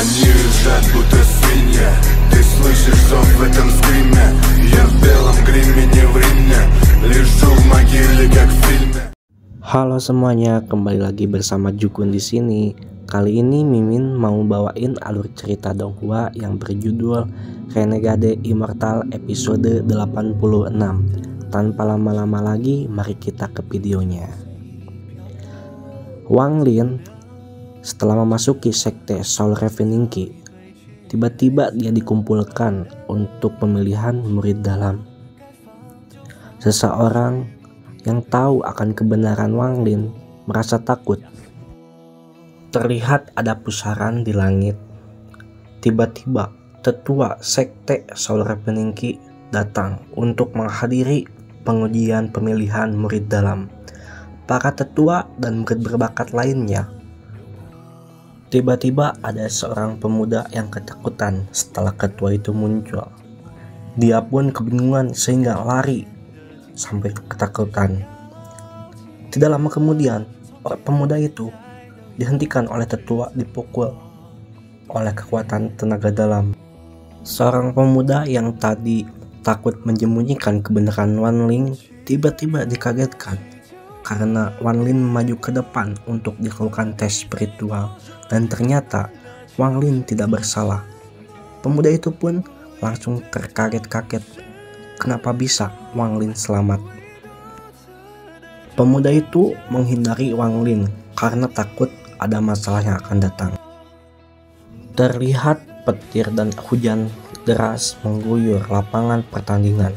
Они ржат, будто свинья. Ты слышишь зов в этом скриме. Я в белом гриме, не в Риме. Лежу в могиле, как в фильме. Halo semuanya, kembali lagi bersama Jukun di sini. Kali ini Mimin mau bawain alur cerita Donghua yang berjudul Renegade Immortal episode 86. Tanpa lama-lama lagi, mari kita ke videonya. Wang Lin setelah memasuki sekte Soul Reveningki, tiba-tiba dia dikumpulkan untuk pemilihan murid dalam. Seseorang yang tahu akan kebenaran Wang Lin merasa takut. Terlihat ada pusaran di langit. Tiba-tiba tetua sekte Soul Reveningki datang untuk menghadiri pengujian pemilihan murid dalam. Para tetua dan murid berbakat lainnya. Tiba-tiba ada seorang pemuda yang ketakutan setelah ketua itu muncul. Dia pun kebingungan sehingga lari sampai ketakutan. Tidak lama kemudian, pemuda itu dihentikan oleh tetua, dipukul oleh kekuatan tenaga dalam. Seorang pemuda yang tadi takut menyembunyikan kebenaran Wang Lin tiba-tiba dikagetkan karena Wang Lin maju ke depan untuk dilakukan tes spiritual dan ternyata Wang Lin tidak bersalah. Pemuda itu pun langsung terkaget-kaget kenapa bisa Wang Lin selamat. Pemuda itu menghindari Wang Lin karena takut ada masalah yang akan datang. Terlihat petir dan hujan deras mengguyur lapangan pertandingan.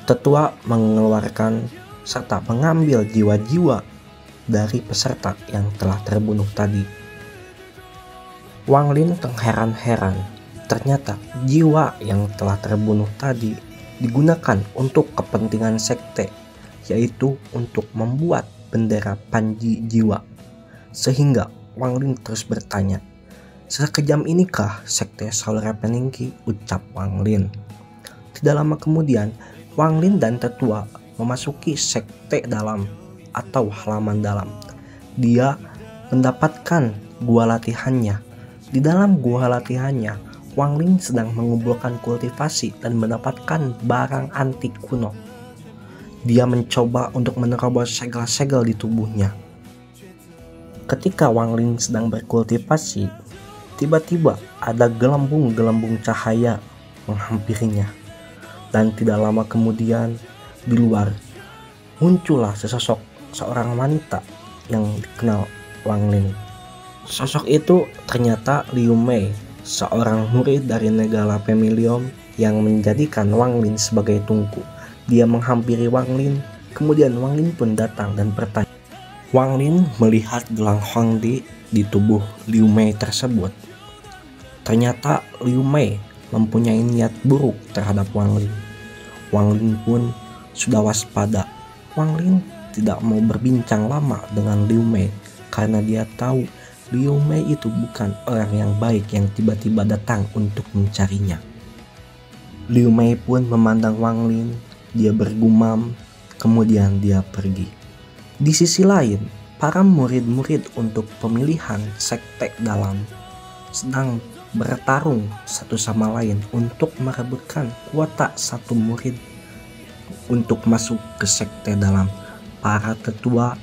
Tetua mengeluarkan serta mengambil jiwa-jiwa dari peserta yang telah terbunuh tadi. Wang Lin terheran-heran, ternyata jiwa yang telah terbunuh tadi digunakan untuk kepentingan sekte, yaitu untuk membuat bendera Panji jiwa. Sehingga Wang Lin terus bertanya, "Sekejam inikah sekte Soul Reveningki?" ucap Wang Lin. Tidak lama kemudian, Wang Lin dan tetua memasuki sekte dalam atau halaman dalam. Dia mendapatkan gua latihannya. Di dalam gua latihannya, Wang Lin sedang mengumpulkan kultivasi dan mendapatkan barang antik kuno. Dia mencoba untuk menerobos segel-segel di tubuhnya. Ketika Wang Lin sedang berkultivasi, tiba-tiba ada gelembung-gelembung cahaya menghampirinya. Dan tidak lama kemudian, di luar muncullah seorang wanita yang dikenal Wang Lin. Sosok itu ternyata Liu Mei, seorang murid dari Negala Pemilion yang menjadikan Wang Lin sebagai tungku. Dia menghampiri Wang Lin, kemudian Wang Lin pun datang dan bertanya. Wang Lin melihat gelang Huangdi di tubuh Liu Mei tersebut. Ternyata Liu Mei mempunyai niat buruk terhadap Wang Lin. Wang Lin pun sudah waspada. Wang Lin tidak mau berbincang lama dengan Liu Mei karena dia tahu Liu Mei itu bukan orang yang baik yang tiba-tiba datang untuk mencarinya. Liu Mei pun memandang Wang Lin, dia bergumam, kemudian dia pergi. Di sisi lain, para murid-murid untuk pemilihan sekte dalam sedang bertarung satu sama lain untuk merebutkan kuota satu murid untuk masuk ke sekte dalam. Para tetua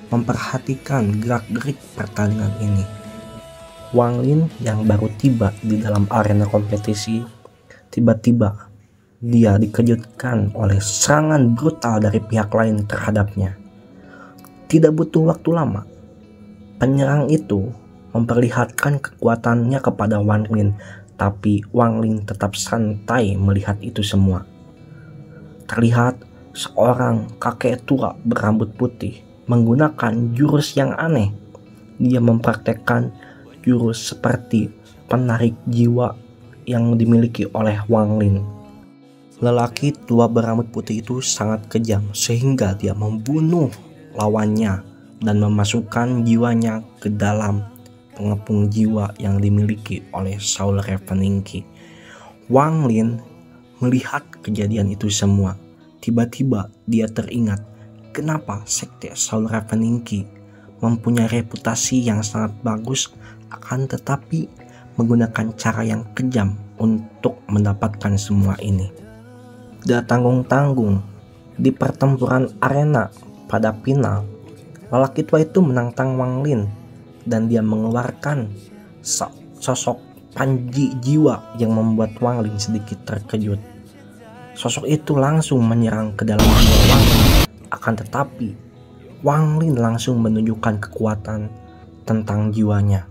memperhatikan gerak-gerik pertandingan ini. Wang Lin yang baru tiba di dalam arena kompetisi, tiba-tiba dia dikejutkan oleh serangan brutal dari pihak lain terhadapnya. Tidak butuh waktu lama, penyerang itu memperlihatkan kekuatannya kepada Wang Lin, tapi Wang Lin tetap santai melihat itu semua. Terlihat seorang kakek tua berambut putih menggunakan jurus yang aneh. Dia mempraktekkan jurus seperti penarik jiwa yang dimiliki oleh Wang Lin. Lelaki tua berambut putih itu sangat kejam sehingga dia membunuh lawannya dan memasukkan jiwanya ke dalam pengepung jiwa yang dimiliki oleh Soul Reveningki. Wang Lin melihat kejadian itu semua. Tiba-tiba dia teringat kenapa sekte Soul Reveningki mempunyai reputasi yang sangat bagus akan tetapi menggunakan cara yang kejam untuk mendapatkan semua ini. Tidak tanggung-tanggung, di pertempuran arena pada final, lelaki tua itu menantang Wang Lin dan dia mengeluarkan sosok Panji Jiwa yang membuat Wang Lin sedikit terkejut. Sosok itu langsung menyerang ke dalam jiwa Wang Lin, akan tetapi Wang Lin langsung menunjukkan kekuatan tentang jiwanya.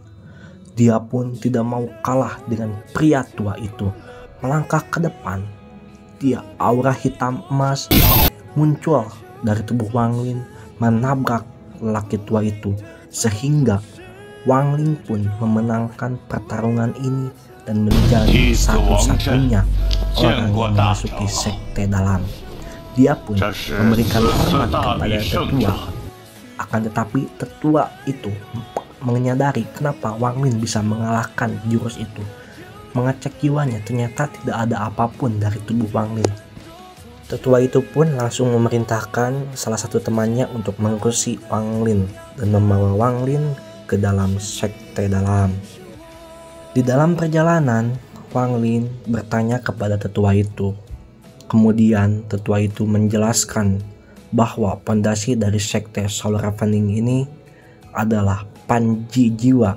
Dia pun tidak mau kalah dengan pria tua itu. Melangkah ke depan, dia aura hitam emas muncul dari tubuh Wang Lin menabrak lelaki tua itu, sehingga Wang Lin pun memenangkan pertarungan ini dan menjadi satu-satunya orang yang memasuki sekte dalam. Dia pun memberikan hormat kepada tetua. Akan tetapi tetua itu menyadari kenapa Wang Lin bisa mengalahkan jurus itu. Mengecek jiwanya, ternyata tidak ada apapun dari tubuh Wang Lin. Tetua itu pun langsung memerintahkan salah satu temannya untuk mengurusi Wang Lin dan membawa Wang Lin ke dalam sekte dalam. Di dalam perjalanan, Wang Lin bertanya kepada tetua itu. Kemudian tetua itu menjelaskan bahwa pondasi dari sekte Soul Ravening ini adalah Panji Jiwa,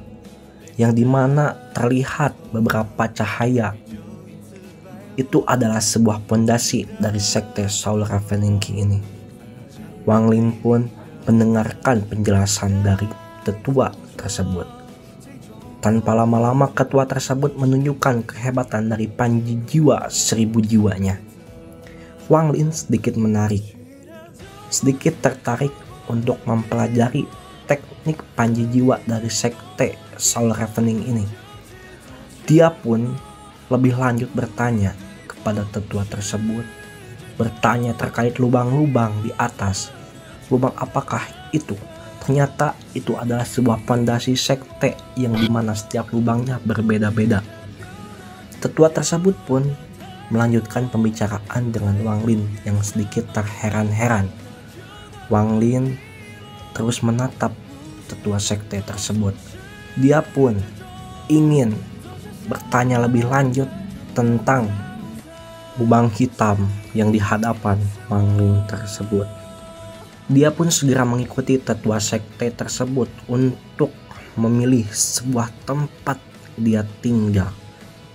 yang dimana terlihat beberapa cahaya. Itu adalah sebuah pondasi dari sekte Soul Ravening ini. Wang Lin pun mendengarkan penjelasan dari tetua tersebut. Tanpa lama-lama ketua tersebut menunjukkan kehebatan dari Panji Jiwa 1000 jiwanya. Wang Lin sedikit tertarik untuk mempelajari teknik Panji Jiwa dari sekte Soul Ravening ini. Dia pun lebih lanjut bertanya kepada tetua tersebut, bertanya terkait lubang-lubang di atas. Lubang apakah itu? Ternyata itu adalah sebuah pondasi sekte yang dimana setiap lubangnya berbeda-beda. Tetua tersebut pun melanjutkan pembicaraan dengan Wang Lin yang sedikit terheran-heran. Wang Lin terus menatap tetua sekte tersebut. Dia pun ingin bertanya lebih lanjut tentang lubang hitam yang di hadapan Wang Lin tersebut. Dia pun segera mengikuti tetua sekte tersebut untuk memilih sebuah tempat dia tinggal,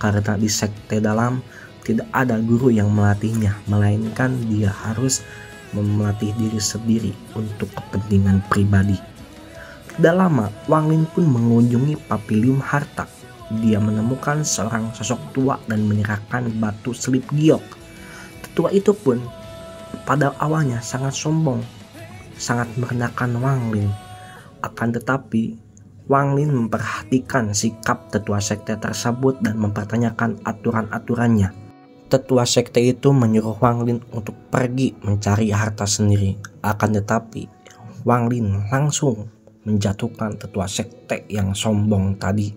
karena di sekte dalam tidak ada guru yang melatihnya, melainkan dia harus melatih diri sendiri untuk kepentingan pribadi. Tidak lama, Wang Lin pun mengunjungi Papilium Harta. Dia menemukan seorang sosok tua dan menyerahkan batu selip giok. Tetua itu pun pada awalnya sangat sombong, sangat merendahkan Wang Lin. Akan tetapi Wang Lin memperhatikan sikap tetua sekte tersebut dan mempertanyakan aturan-aturannya. Tetua sekte itu menyuruh Wang Lin untuk pergi mencari harta sendiri. Akan tetapi Wang Lin langsung menjatuhkan tetua sekte yang sombong tadi.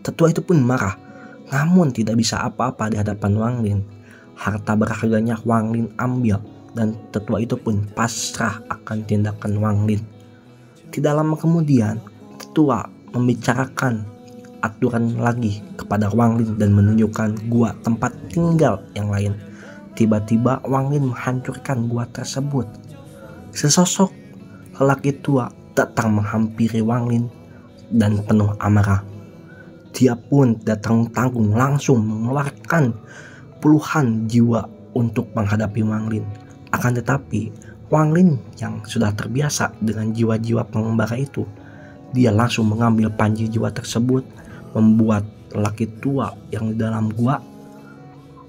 Tetua itu pun marah, namun tidak bisa apa-apa di hadapan Wang Lin. Harta berharganya Wang Lin ambil dan tetua itu pun pasrah akan tindakan Wang Lin. Tidak lama kemudian, tetua membicarakan aturan lagi kepada Wang Lin dan menunjukkan gua tempat tinggal yang lain. Tiba-tiba Wang Lin menghancurkan gua tersebut. Sesosok lelaki tua datang menghampiri Wang Lin dan penuh amarah. Dia pun tidak tanggung-tanggung langsung mengeluarkan puluhan jiwa untuk menghadapi Wang Lin. Akan tetapi Wang Lin yang sudah terbiasa dengan jiwa-jiwa pengembara itu, dia langsung mengambil panji jiwa tersebut, membuat lelaki tua yang di dalam gua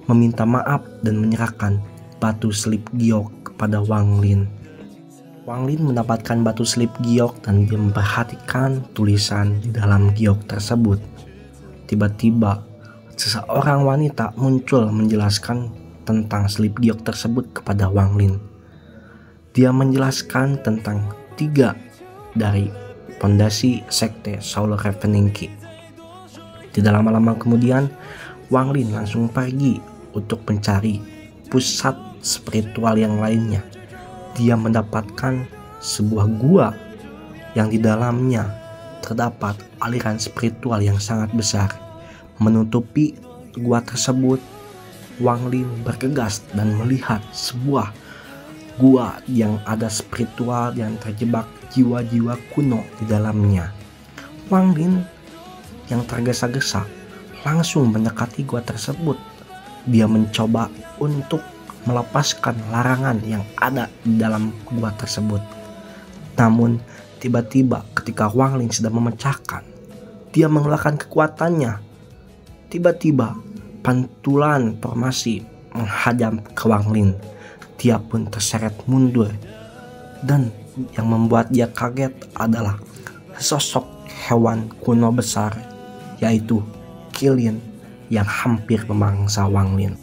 meminta maaf dan menyerahkan batu selip giok kepada Wang Lin. Wang Lin mendapatkan batu selip giok dan dia memperhatikan tulisan di dalam giok tersebut. Tiba-tiba seseorang wanita muncul menjelaskan tentang selip giok tersebut kepada Wang Lin. Dia menjelaskan tentang 3 dari pondasi sekte Soul Ravening. Tidak lama-lama kemudian Wang Lin langsung pergi untuk mencari pusat spiritual yang lainnya. Dia mendapatkan sebuah gua yang di dalamnya terdapat aliran spiritual yang sangat besar. Menutupi gua tersebut, Wang Lin bergegas dan melihat sebuah gua yang ada spiritual yang terjebak jiwa-jiwa kuno di dalamnya. Wang Lin yang tergesa-gesa langsung mendekati gua tersebut. Dia mencoba untuk melepaskan larangan yang ada di dalam gua tersebut. Namun tiba-tiba ketika Wang Lin sedang memecahkan, dia mengeluarkan kekuatannya. Tiba-tiba pantulan formasi menghadap ke Wang Lin. Dia pun terseret mundur, dan yang membuat dia kaget adalah sosok hewan kuno besar, yaitu Qilin yang hampir memangsa Wang Lin.